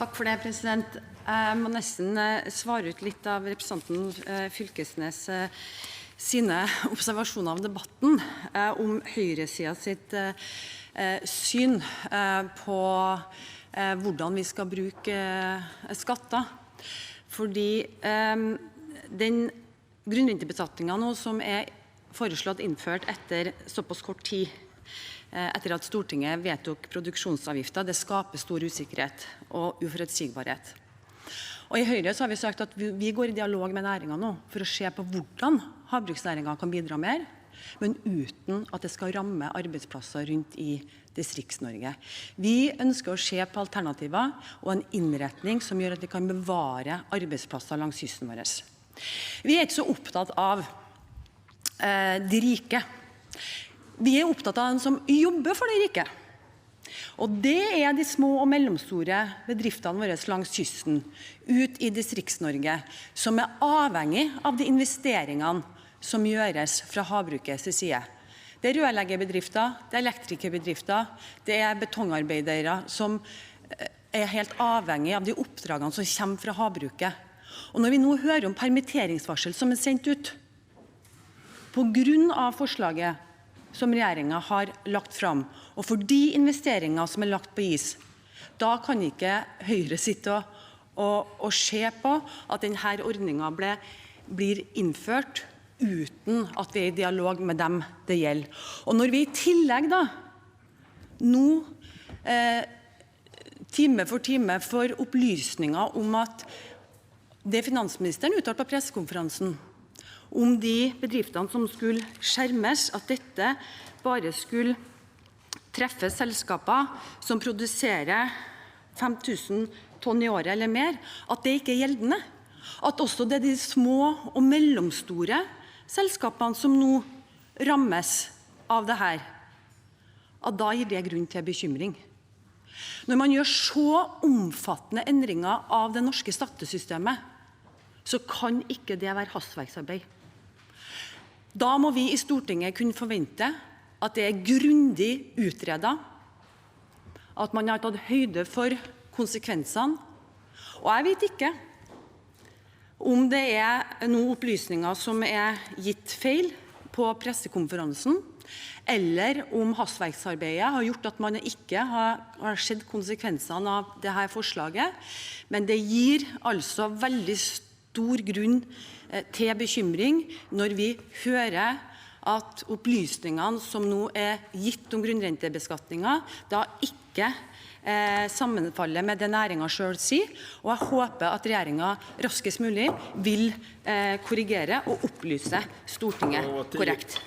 Takk for det, president. Jeg må nesten svare ut litt av representanten Fylkesnes sine observasjoner av debatten om høyresiden sitt syn på hvordan vi skal bruke skatter. Fordi den grunnrentebeskatningen nå som foreslått innført etter såpass kort tid, etter at Stortinget vedtok produksjonsavgifter, det skaper stor usikkerhet og uforutsigbarhet. Og i Høyre så har vi sagt at vi går i dialog med næringen nå for å se på hvordan havbruksnæringen kan bidra mer, men uten at det skal ramme arbeidsplasser rundt i Distrikts-Norge. Vi ønsker å se på alternativer og en innretning som gjør at vi kan bevare arbeidsplasser langs kysten vår. Vi ikke så opptatt av de rike. Vi opptatt av den som jobber for de rike. Og det de små og mellomstore bedriftene våre langs kysten, ut i Distrikts-Norge, som avhengig av de investeringene som gjøres fra havbrukets side. Det rørleggerbedrifter, det elektrikerbedrifter, det betongarbeidere som helt avhengig av de oppdragene som kommer fra havbruket. Og når vi nå hører om permitteringsvarsel som sendt ut, på grunn av forslaget som regjeringen har lagt frem, og for de investeringer som lagt på is, da kan ikke Høyre sitte og se på at denne ordningen blir innført uten at vi i dialog med dem det gjelder. Og når vi i tillegg da, nå time for time får opplysninger om at det finansministeren uttalte på pressekonferansen, om de bedriftene som skulle skjermes, at dette bare skulle treffe selskaper som produserer 5000 tonn i året eller mer, at det ikke gjeldende. At også det de små og mellomstore selskapene som nå rammes av det her, at da gir det grunn til bekymring. Når man gjør så omfattende endringer av det norske skattesystemet, så kan ikke det være hastverksarbeid. Da må vi i Stortinget kunne forvente at det grundig utredet, at man har tatt høyde for konsekvensene. Og jeg vet ikke om det noen opplysninger som gitt feil på pressekonferansen, eller om hastverksarbeidet har gjort at man ikke har sett konsekvensene av dette forslaget. Men det gir altså veldig stor grunn til bekymring når vi hører at opplysningene som nå gitt om grunnrentebeskatningen da ikke sammenfaller med det næringen selv sier, og jeg håper at regjeringen raskest mulig vil korrigere og opplyse Stortinget korrekt.